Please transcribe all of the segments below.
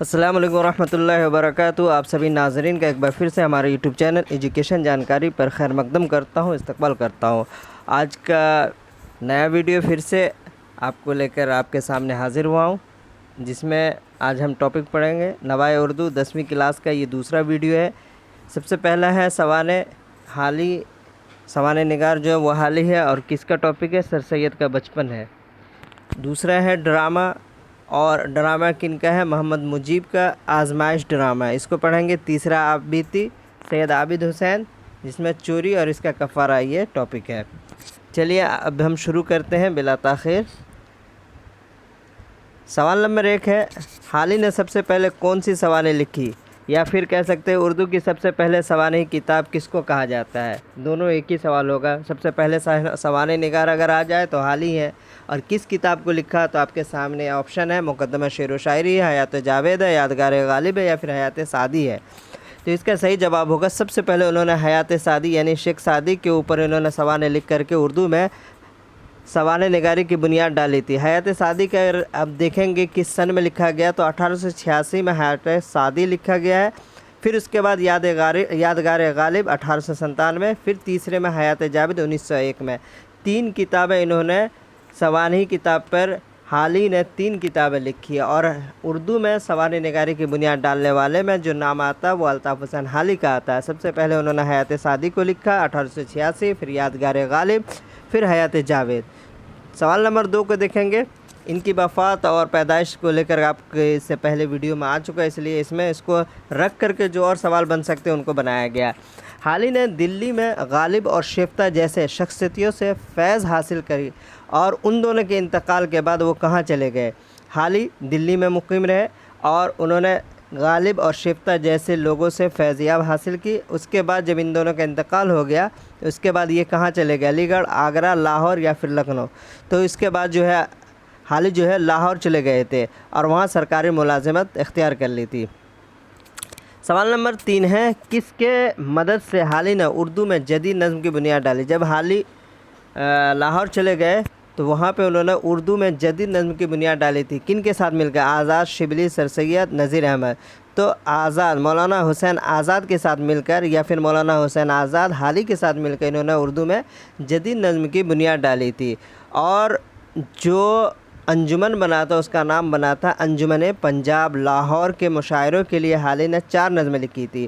السلام علیکم ورحمۃ اللہ وبرکاتہ۔ آپ سبھی ناظرین کا ایک بار پھر سے ہمارے یوٹیوب چینل ایجوکیشن جانکاری پر خیر مقدم کرتا ہوں، استقبال کرتا ہوں۔ آج کا نیا ویڈیو پھر سے آپ کو لے کر آپ کے سامنے حاضر ہوا ہوں، جس میں آج ہم ٹاپک پڑھیں گے نوائے اردو 10ویں کلاس کا۔ یہ دوسرا ویڈیو ہے۔ سب سے پہلا ہے سوانح نگار جو ہے وہ حالی ہے اور کس کا ٹاپک ہے؟ سر سید کا بچپن ہے۔ دوسرا ہے ڈرامہ، اور ڈرامہ کن کا ہے؟ محمد مجیب کا آزمائش ڈرامہ ہے، اس کو پڑھیں گے۔ تیسرا آپ بیتی سید عابد حسین، جس میں چوری اور اس کا کفارہ یہ ٹاپک ہے۔ چلیے اب ہم شروع کرتے ہیں بلا تاخیر۔ سوال نمبر 1 ہے، حالی نے سب سے پہلے کون سی سوانح لکھی؟ یا پھر کہہ سکتے ہیں اردو کی سب سے پہلے سوانحی کتاب کس کو کہا جاتا ہے؟ دونوں ایک ہی سوال ہوگا۔ سب سے پہلے سوانح نگار اگر آ جائے تو حالی ہے، اور کس کتاب کو لکھا تو آپ کے سامنے آپشن ہے: مقدمہ شعر و شاعری ہے، حیات جاوید ہے، یادگار غالب ہے، یا پھر حیات سعدی ہے۔ تو اس کا صحیح جواب ہوگا سب سے پہلے انہوں نے حیات سعدی یعنی شیخ سعدی کے اوپر انہوں نے سوانح لکھ کر کے اردو میں سوانح نگاری کی بنیاد ڈالی تھی۔ حیات سعدی کا اب دیکھیں گے کس سن میں لکھا گیا، تو 1886 میں حیات سعدی لکھا گیا ہے۔ پھر اس کے بعد یادگار غالب 1897، پھر تیسرے میں حیات جاوید 1901 میں۔ 3 کتابیں انہوں نے سوانحی کتاب پر حالی نے 3 کتابیں لکھی، اور اردو میں سوانح نگاری کی بنیاد ڈالنے والے میں جو نام آتا ہے وہ الطاف حسین حالی کا آتا ہے۔ سب سے پہلے انہوں نے حیات سعدی کو لکھا 1886، پھر یادگار غالب، پھر حیات جاوید۔ سوال نمبر 2 کو دیکھیں گے۔ ان کی وفات اور پیدائش کو لے کر آپ کے اس سے پہلے ویڈیو میں آ چکا ہے، اس لیے اس کو رکھ کر کے جو اور سوال بن سکتے ہیں ان کو بنایا گیا۔ حالی نے دلی میں غالب اور شیفتہ جیسے شخصیتوں سے فیض حاصل کری، اور ان دونوں کے انتقال کے بعد وہ کہاں چلے گئے؟ حالی دلی میں مقیم رہے اور انہوں نے غالب اور شیفتہ جیسے لوگوں سے فیضیاب حاصل کی۔ اس کے بعد جب ان دونوں کا انتقال ہو گیا تو اس کے بعد یہ کہاں چلے گئے؟ علی گڑھ، آگرہ، لاہور یا پھر لکھنؤ؟ تو اس کے بعد حالی لاہور چلے گئے تھے اور وہاں سرکاری ملازمت اختیار کر لی تھی۔ سوال نمبر 3 ہے، کس کے مدد سے حالی نے اردو میں جدید نظم کی بنیاد ڈالی؟ جب حالی لاہور چلے گئے تو وہاں پہ انہوں نے اردو میں جدید نظم کی بنیاد ڈالی تھی۔ کن کے ساتھ مل کر؟ آزاد، شبلی، سر سید، نذیر احمد۔ تو مولانا حسین آزاد کے ساتھ مل کر، یا پھر مولانا حسین آزاد حالی کے ساتھ مل کر انہوں نے اردو میں جدید نظم کی بنیاد ڈالی تھی، اور جو انجمن بنا تھا اس کا نام بنا تھا انجمن پنجاب۔ لاہور کے مشاعروں کے لیے حالی نے 4 نظمیں لکھی تھی۔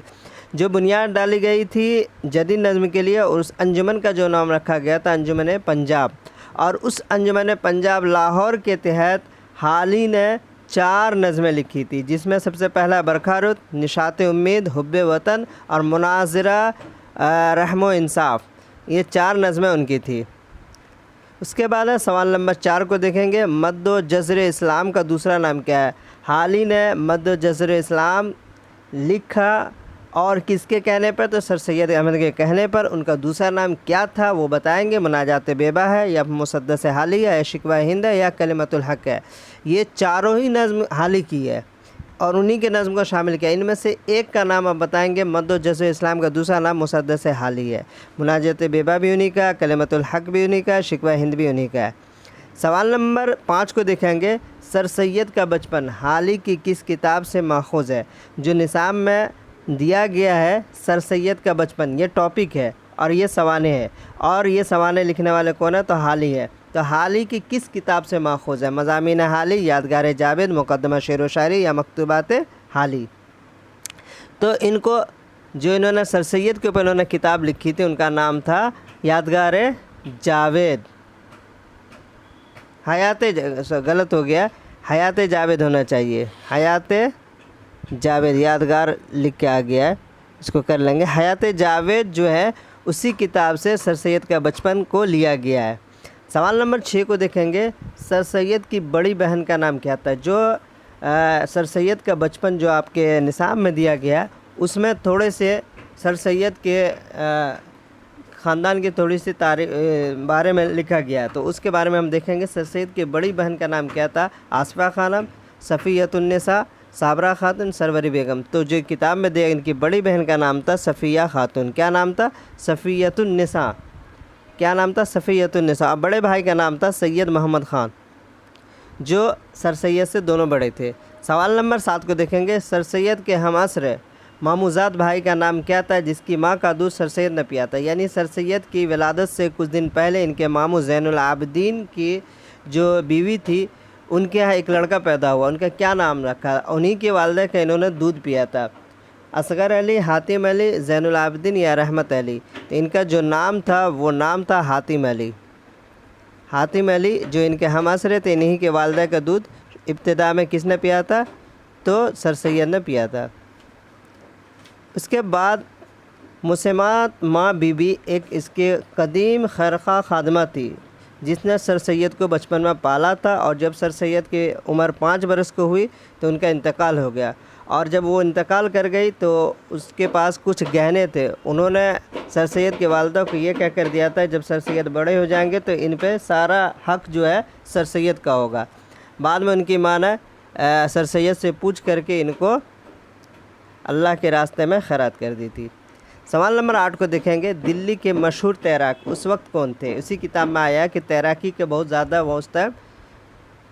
جو بنیاد ڈالی گئی تھی جدید نظم کے لیے، اس انجمن کا جو نام رکھا گیا تھا انجمن پنجاب، اور اس انجمن پنجاب لاہور کے تحت حالی نے 4 نظمیں لکھی تھی، جس میں سب سے پہلا برکھا رت، نشاط امید، حب وطن اور مناظرہ رحم و انصاف۔ یہ 4 نظمیں ان کی تھی۔ اس کے بعد سوال نمبر 4 کو دیکھیں گے۔ مد و جزر اسلام کا دوسرا نام کیا ہے؟ حالی نے مد و جزر اسلام لکھا، اور کس کے کہنے پر؟ تو سر سید احمد کے کہنے پر۔ ان کا دوسرا نام کیا تھا وہ بتائیں گے۔ مناجات بیبا ہے، یا مسدس حالی ہے، یا شکوہ ہند ہے، یا کلمۃ الحق ہے۔ یہ چاروں ہی نظم حالی کی ہے اور انہی کے نظم کو شامل کیا۔ ان میں سے ایک کا نام آپ بتائیں گے۔ مد و جزر اسلام کا دوسرا نام مسدس حالی ہے۔ مناجات بیبا بھی انہی کا، کلمۃ الحق بھی انہی کا، شکوہ ہند بھی انہی کا ہے۔ سوال نمبر 5 کو دیکھیں گے۔ سر سید کا بچپن حالی کی کس کتاب سے ماخوذ ہے؟ جو نصاب میں دیا گیا ہے سر سید کا بچپن، یہ ٹاپک ہے اور یہ سوانح ہے، اور یہ سوانح لکھنے والے کون ہے؟ تو حالی ہے۔ تو حالی کی کس کتاب سے ماخوذ ہے؟ مضامین حالی، یادگار جاوید، مقدمہ شعر و شاعری، یا مکتوبات حالی؟ تو انہوں نے سر سید کے اوپر انہوں نے کتاب لکھی تھی، ان کا نام تھا یادگار جاوید۔ غلط ہو گیا، حیات جاوید ہونا چاہیے۔ حیات جاوید، یادگار لکھ کے آ گیا ہے، اس کو کر لیں گے۔ حیات جاوید جو ہے اسی کتاب سے سر سید کا بچپن کو لیا گیا ہے۔ سوال نمبر 6 کو دیکھیں گے۔ سر سید کی بڑی بہن کا نام کیا تھا؟ جو سر سید کا بچپن جو آپ کے نصاب میں دیا گیا اس میں تھوڑے سے سر سید کے خاندان کی تھوڑی سی بارے میں لکھا گیا، تو اس کے بارے میں ہم دیکھیں گے۔ سر سید کی بڑی بہن کا نام کیا تھا؟ آصفہ خانم، صفیۃ النساء، صابرہ خاتون، سروری بیگم۔ تو جو کتاب میں دیا ان کی بڑی بہن کا نام تھا صفیہ خاتون۔ کیا نام تھا؟ صفیۃ النساء۔ کیا نام تھا؟ صفیۃ النساء۔ بڑے بھائی کا نام تھا سید محمد خان، جو سر سید سے دونوں بڑے تھے۔ سوال نمبر 7 کو دیکھیں گے، سر سید کے ہم عصر ماموزاد بھائی کا نام کیا تھا جس کی ماں کا دودھ سر سید نے پیا تھا؟ یعنی سر سید کی ولادت سے کچھ دن پہلے ان کے ماموں زین العابدین کی جو بیوی تھی ان کے یہاں ایک لڑکا پیدا ہوا، ان کا کیا نام رکھا؟ انہی کی والدہ کا انہوں نے دودھ پیا تھا، اصغر علی، حاتم علی، زین العابدین یا رحمت علی؟ تو ان کا جو نام تھا وہ نام تھا حاتم علی۔ حاتم علی جو ان کے ہم عصر تھے، انہی کے والدہ کا دودھ ابتدا میں کس نے پیا تھا؟ تو سر سید نے پیا تھا۔ اس کے بعد مسمات ماں بی بی ایک اس کے قدیم خیرخواہ خادمہ تھی جس نے سر سید کو بچپن میں پالا تھا، اور جب سر سید کی عمر 5 برس کو ہوئی تو ان کا انتقال ہو گیا، اور جب وہ انتقال کر گئی تو اس کے پاس کچھ گہنے تھے، انہوں نے سر سید کی والدہ کو یہ کہہ کر دیا تھا جب سر سید بڑے ہو جائیں گے تو ان پہ سارا حق جو ہے سر سید کا ہوگا۔ بعد میں ان کی ماں نے سر سید سے پوچھ کر کے ان کو اللہ کے راستے میں خیرات کر دی تھی۔ سوال نمبر 8 کو دیکھیں گے، دلی کے مشہور تیراک اس وقت کون تھے؟ اسی کتاب میں آیا کہ تیراکی کے بہت زیادہ وہ اس ٹائم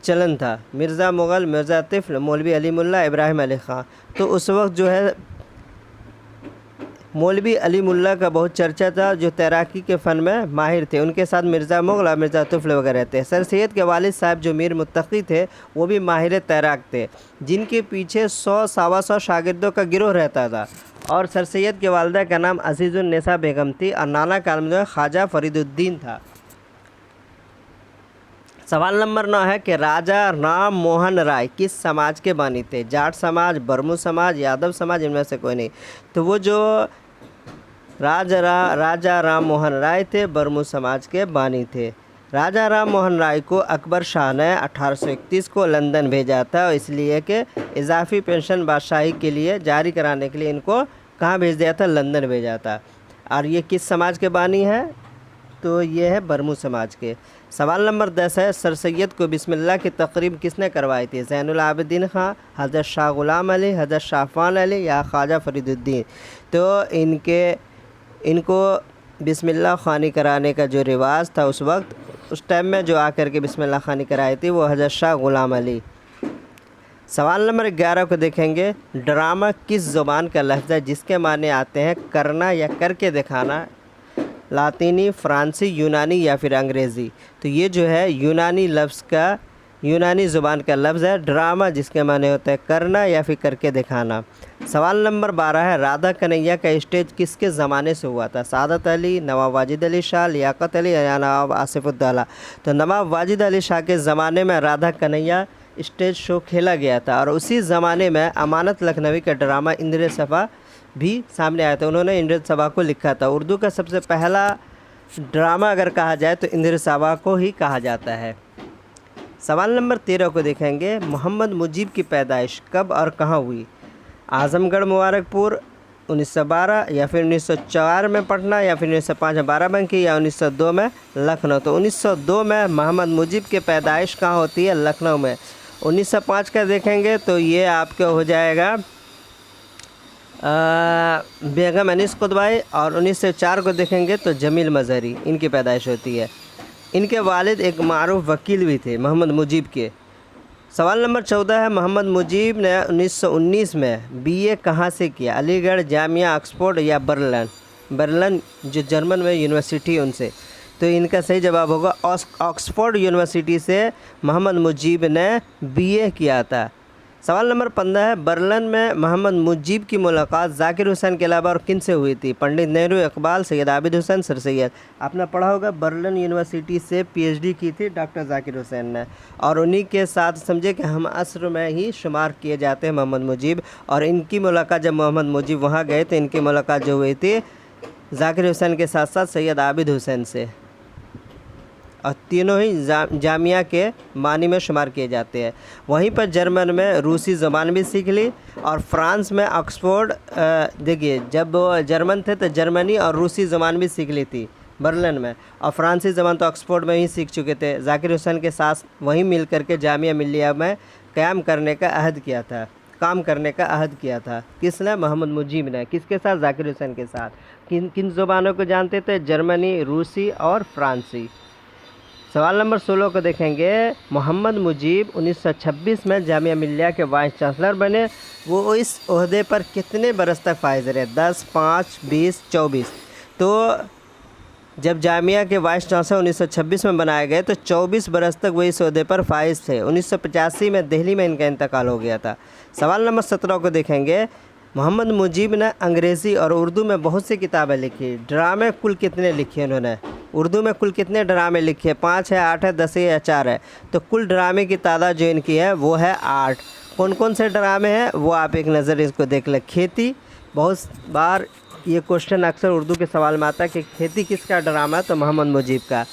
چلن تھا، مرزا مغل، مرزا طفل، مولوی علی ملا، ابراہیم علی خان۔ تو اس وقت جو ہے مولوی علی ملا کا بہت چرچا تھا جو تیراکی کے فن میں ماہر تھے، ان کے ساتھ مرزا مغل اور مرزا طفل وغیرہ تھے۔ سر سید کے والد صاحب جو میر متقی تھے وہ بھی ماہر تیراک تھے، جن کے پیچھے 100-125 شاگردوں کا گروہ رہتا تھا، اور سر سید کے والدہ کا نام عزیز النساء بیگم تھی، اور نانا کا نام جو ہے خواجہ فرید الدین تھا۔ سوال نمبر 9 ہے کہ راجہ رام موہن رائے کس سماج کے بانی تھے؟ جاٹ سماج، برمو سماج، یادو سماج، ان میں سے کوئی نہیں۔ تو وہ جو راجہ رام موہن رائے تھے برمو سماج کے بانی تھے۔ راجہ رام موہن رائے کو اکبر شاہ نے 1831 کو لندن بھیجا تھا، اس لیے کہ اضافی پینشن بادشاہی کے لیے جاری کرانے کے لیے ان کو کہاں بھیج دیا تھا؟ لندن بھیجا تھا۔ اور یہ کس سماج کے بانی ہے؟ تو یہ ہے برمو سماج کے۔ سوال نمبر 10 ہے، سر سید کو بسم اللہ کی تقریب کس نے کروائی تھی؟ زین العابدین خان، حضرت شاہ غلام علی، حضرت شاہ عفان علی یا خواجہ فرید الدین؟ تو ان کو بسم اللہ خوانی کرانے کا جو رواج تھا اس ٹائم میں جو آ کر کے بسم اللہ خوانی کرائی تھی وہ حضرت شاہ غلام علی۔ سوال نمبر 11 کو دیکھیں گے، ڈرامہ کس زبان کا لفظ ہے جس کے معنی آتے ہیں کرنا یا کر کے دکھانا؟ لاطینی، فرانسی، یونانی یا پھر انگریزی؟ تو یہ جو ہے یونانی زبان کا لفظ ہے ڈرامہ، جس کے معنی ہوتا ہے کرنا یا پھر کر کے دکھانا۔ سوال نمبر 12 ہے، رادھا کنہیا کا اسٹیج کس کے زمانے سے ہوا تھا؟ سعادت علی، نواب واجد علی شاہ، لیاقت علی یا نواب آصف الدولہ؟ تو نواب واجد علی شاہ کے زمانے میں رادھا کنہیا اسٹیج شو کھیلا گیا تھا، اور اسی زمانے میں امانت لکھنوی کا ڈرامہ اندر صفا بھی سامنے آیا تھا، انہوں نے اندر صفا کو لکھا تھا۔ اردو کا سب سے پہلا ڈرامہ اگر کہا جائے تو اندر صفا کو ہی کہا جاتا ہے۔ سوال نمبر 13 کو دیکھیں گے، محمد مجیب کی پیدائش کب اور کہاں ہوئی؟ اعظم گڑھ مبارک پور 1912 یا پھر 1904 میں پٹنہ یا پھر 1905 میں بارہ بنکی یا 1902 میں لکھنؤ؟ تو 1902 میں محمد مجیب کی پیدائش کہاں ہوتی ہے؟ لکھنؤ میں۔ 1905 کا دیکھیں گے تو یہ آپ کا ہو جائے گا بیگم انیس قدوائی، اور 1904 کو دیکھیں گے تو جمیل مظہری، ان کی پیدائش ہوتی ہے۔ ان کے والد ایک معروف وکیل بھی تھے محمد مجیب کے۔ سوال نمبر 14 ہے، محمد مجیب نے 1919 میں بی اے کہاں سے کیا؟ علی گڑھ، جامعہ آکسفورڈ یا برلن جو جرمن میں یونیورسٹی ان سے؟ تو ان کا صحیح جواب ہوگا آکسفورڈ یونیورسٹی سے محمد مجیب نے بی اے کیا تھا۔ سوال نمبر 15 ہے، برلن میں محمد مجیب کی ملاقات ذاکر حسین کے علاوہ اور کن سے ہوئی تھی؟ پنڈت نہرو، اقبال، سید عابد حسین، سر سید؟ آپ نے پڑھا ہوگا برلن یونیورسٹی سے پی ایچ ڈی کی تھی ڈاکٹر ذاکر حسین نے، اور انہی کے ساتھ سمجھے کہ ہم عصر میں ہی شمار کیے جاتے ہیں محمد مجیب، اور ان کی ملاقات جب محمد مجیب وہاں گئے تو ان کی ملاقات جو ہوئی تھی ذاکر حسین کے ساتھ ساتھ سید عابد حسین سے، اور تینوں ہی جامعہ کے معنی میں شمار کیے جاتے ہیں۔ وہیں پر جرمن میں روسی زبان بھی سیکھ لی، اور فرانس میں آکسفورڈ دیکھیے جب وہ جرمن تھے تو جرمنی اور روسی زبان بھی سیکھ لی تھی برلن میں، اور فرانسی زبان تو آکسفورڈ میں ہی سیکھ چکے تھے۔ ذاکر حسین کے ساتھ وہیں مل کر کے جامعہ ملیہ میں کام کرنے کا عہد کیا تھا۔ کس نے؟ محمد مجیب نے۔ کس کے ساتھ؟ ذاکر حسین کے ساتھ۔ کن زبانوں کو جانتے تھے؟ جرمنی، روسی اور فرانسی۔ سوال نمبر 16 کو دیکھیں گے، محمد مجیب 1926 میں جامعہ ملیہ کے وائس چانسلر بنے، وہ اس عہدے پر کتنے برس تک فائز رہے؟ 10، 5، 20، 24۔ تو جب جامعہ کے وائس چانسلر 1926 میں بنائے گئے تو 24 برس تک وہ اس عہدے پر فائز تھے۔ 1985 میں دہلی میں ان کا انتقال ہو گیا تھا۔ سوال نمبر 17 کو دیکھیں گے، محمد مجیب نے انگریزی اور اردو میں بہت سی کتابیں لکھی، ڈرامے کل کتنے لکھے انہوں نے؟ اردو میں کل کتنے ڈرامے لکھے؟ 5 ہے، 8 ہے، 10 ہے یا 4 ہے؟ تو کل ڈرامے کی تعداد جو ان کی ہے وہ ہے 8۔ کون کون سے ڈرامے ہیں وہ آپ ایک نظر اس کو دیکھ لیں۔ کھیتی، بہت بار یہ کوشچن اکثر اردو کے سوال میں آتا ہے کہ کھیتی کس کا ڈرامہ ہے؟ تو محمد مجیب کا۔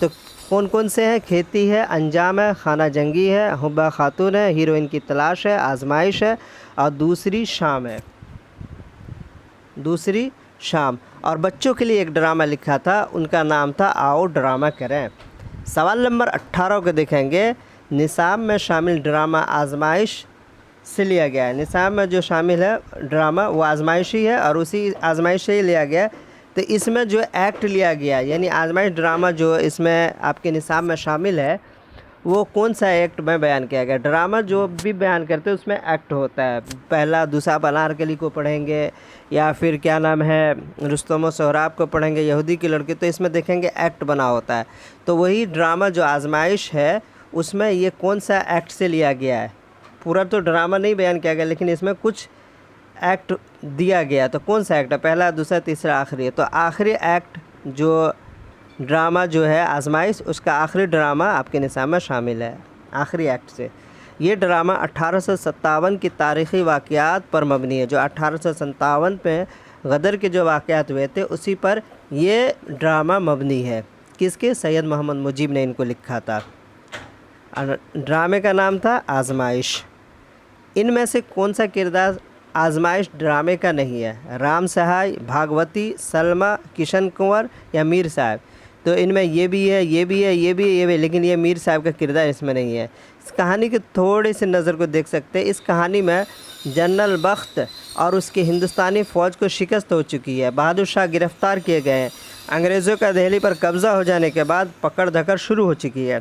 تو کون کون سے ہیں؟ کھیتی ہے، انجام ہے، خانہ جنگی ہے، حبہ خاتون ہے، ہیروئن کی تلاش ہے، آزمائش ہے، اور دوسری شام ہے۔ دوسری شام۔ اور بچوں کے لیے ایک ڈرامہ لکھا تھا، ان کا نام تھا آؤ ڈرامہ کریں۔ سوال نمبر 18 کو دیکھیں گے، نصاب میں شامل ڈرامہ آزمائش سے لیا گیا ہے۔ نصاب میں جو شامل ہے ڈرامہ وہ آزمائشی ہے اور اسی آزمائش سے ہی لیا گیا ہے۔ تو اس میں جو ایکٹ لیا گیا ہے، یعنی آزمائش ڈرامہ جو اس میں آپ کے نصاب میں شامل ہے، وہ کون سا ایکٹ میں بیان کیا گیا؟ ڈرامہ جو بھی بیان کرتے ہیں اس میں ایکٹ ہوتا ہے۔ پہلا دوسرا آپ انارکلی کو پڑھیں گے، یا پھر کیا نام ہے رستم و سہراب کو پڑھیں گے، یہودی کی لڑکی، تو اس میں دیکھیں گے ایکٹ بنا ہوتا ہے۔ تو وہی ڈرامہ جو آزمائش ہے اس میں یہ کون سا ایکٹ سے لیا گیا ہے؟ پورا تو ڈرامہ نہیں بیان کیا گیا لیکن اس میں کچھ ایکٹ دیا گیا، تو کون سا ایکٹ ہے؟ پہلا، دوسرا، تیسرا، آخری۔ تو آخری ایکٹ جو ڈرامہ جو ہے آزمائش، اس کا آخری ڈرامہ آپ کے نصاب میں شامل ہے، آخری ایکٹ سے۔ یہ ڈرامہ 1857 کی تاریخی واقعات پر مبنی ہے، جو 1857 میں غدر کے جو واقعات ہوئے تھے اسی پر یہ ڈرامہ مبنی ہے۔ کس کے؟ سید محمد مجیب نے ان کو لکھا تھا۔ ڈرامے کا نام تھا آزمائش۔ ان میں سے کون سا کردار آزمائش ڈرامے کا نہیں ہے؟ رام سہائے، بھاگوتی، سلمہ، کشن کنور یا میر صاحب؟ تو ان میں یہ بھی ہے، یہ بھی ہے، یہ بھی ہے، یہ بھی ہے، لیکن یہ میر صاحب کا کردار اس میں نہیں ہے۔ اس کہانی کے تھوڑے سے نظر کو دیکھ سکتے ہیں۔ اس کہانی میں جنرل بخت اور اس کی ہندوستانی فوج کو شکست ہو چکی ہے، بہادر شاہ گرفتار کیے گئے ہیں، انگریزوں کا دہلی پر قبضہ ہو جانے کے بعد پکڑ دھکڑ شروع ہو چکی ہے۔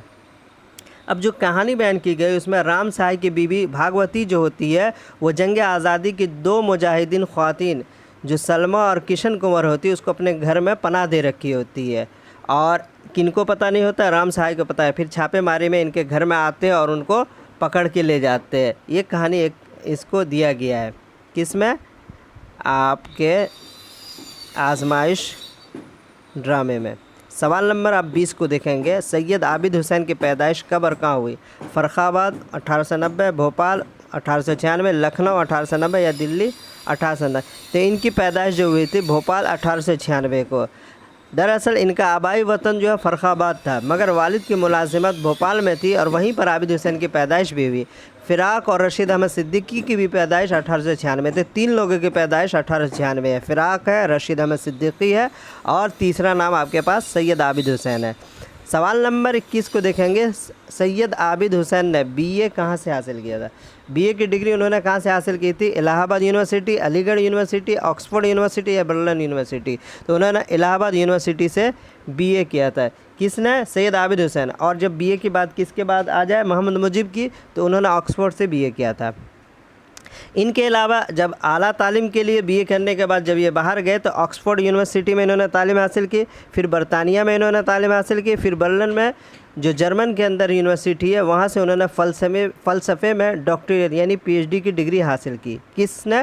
اب جو کہانی بیان کی گئی اس میں رام سہائے کی بیوی بھاگوتی جو ہوتی ہے وہ جنگ آزادی کی 2 مجاہدین خواتین جو سلمہ اور کشن کنور ہوتی ہے اس کو اپنے گھر میں پناہ دے رکھی ہوتی ہے، اور کن کو پتہ نہیں ہوتا؟ رام سہائے کو پتہ ہے۔ پھر چھاپے ماری میں ان کے گھر میں آتے ہیں اور ان کو پکڑ کے لے جاتے ہیں۔ یہ کہانی ایک اس کو دیا گیا ہے، کس میں؟ آپ کے آزمائش ڈرامے میں۔ سوال نمبر آپ 20 کو دیکھیں گے، سید عابد حسین کی پیدائش کب اور کہاں ہوئی؟ فرخ آباد 1890، بھوپال 1896، لکھنؤ 1890 یا دلی 1890؟ تو ان کی پیدائش جو ہوئی تھی بھوپال 1896 کو۔ دراصل ان کا آبائی وطن جو ہے فرخ آباد تھا، مگر والد کی ملازمت بھوپال میں تھی اور وہیں پر عابد حسین کی پیدائش بھی ہوئی۔ فراق اور رشید احمد صدیقی کی بھی پیدائش 1896 تھی۔ 3 لوگوں کی پیدائش 1896 ہے، فراق ہے، رشید احمد صدیقی ہے، اور تیسرا نام آپ کے پاس سید عابد حسین ہے۔ سوال نمبر 21 کو دیکھیں گے، سید عابد حسین نے BA کہاں سے حاصل کیا تھا؟ BA کی ڈگری انہوں نے کہاں سے حاصل کی تھی؟ الہ آباد یونیورسٹی، علی گڑھ یونیورسٹی، آکسفورڈ یونیورسٹی یا برلن یونیورسٹی؟ تو انہوں نے الہ آباد یونیورسٹی سے BA کیا تھا۔ کس نے؟ سید عابد حسین۔ اور جب BA کی بات کس کے بعد آ جائے محمد مجیب کی، تو انہوں نے آکسفورڈ سے BA کیا تھا۔ ان کے علاوہ جب اعلیٰ تعلیم کے لیے BA کرنے کے بعد جب یہ باہر گئے تو آکسفورڈ یونیورسٹی میں انہوں نے تعلیم حاصل کی، پھر برطانیہ میں انہوں نے تعلیم حاصل کی، پھر برلن میں جو جرمن کے اندر یونیورسٹی ہے وہاں سے انہوں نے فلسفے میں ڈاکٹریٹ یعنی PhD کی ڈگری حاصل کی۔ کس نے؟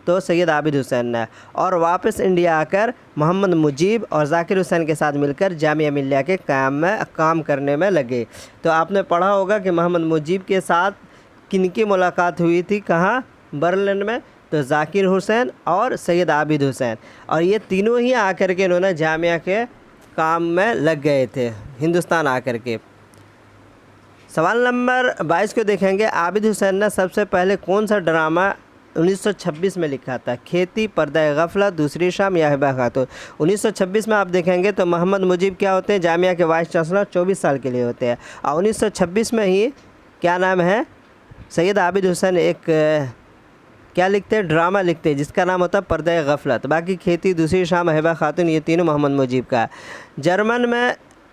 تو سید عابد حسین نے۔ اور واپس انڈیا آ کر محمد مجیب اور ذاکر حسین کے ساتھ مل کر جامعہ ملیہ کے کام کرنے میں لگے۔ تو آپ نے پڑھا ہوگا کہ محمد مجیب کے ساتھ کن کی ملاقات ہوئی تھی؟ کہاں؟ برلن میں۔ تو ذاکر حسین اور سید عابد حسین، اور یہ تینوں ہی آ کر کے انہوں نے جامعہ کے کام میں لگ گئے تھے ہندوستان آ کر کے۔ سوال نمبر 22 کو دیکھیں گے، عابد حسین نے سب سے پہلے کون سا ڈرامہ 1926 میں لکھا تھا؟ کھیتی، پردہ غفلت، دوسری شام یا حبہ خاتون؟ 1926 میں آپ دیکھیں گے تو محمد مجیب کیا ہوتے ہیں؟ جامعہ کے وائس چانسلر 24 سال کے لیے ہوتے ہیں، اور 1926 میں ہی کیا نام ہے سید عابد حسین ایک کیا لکھتے ہیں؟ ڈرامہ لکھتے ہیں جس کا نام ہوتا ہے پردہ غفلت۔ باقی کھیتی، دوسری شام، حبہ خاتون یہ تینوں محمد مجیب کا ہے۔ جرمن میں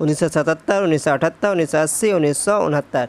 1977, 1978, 1980, 1969।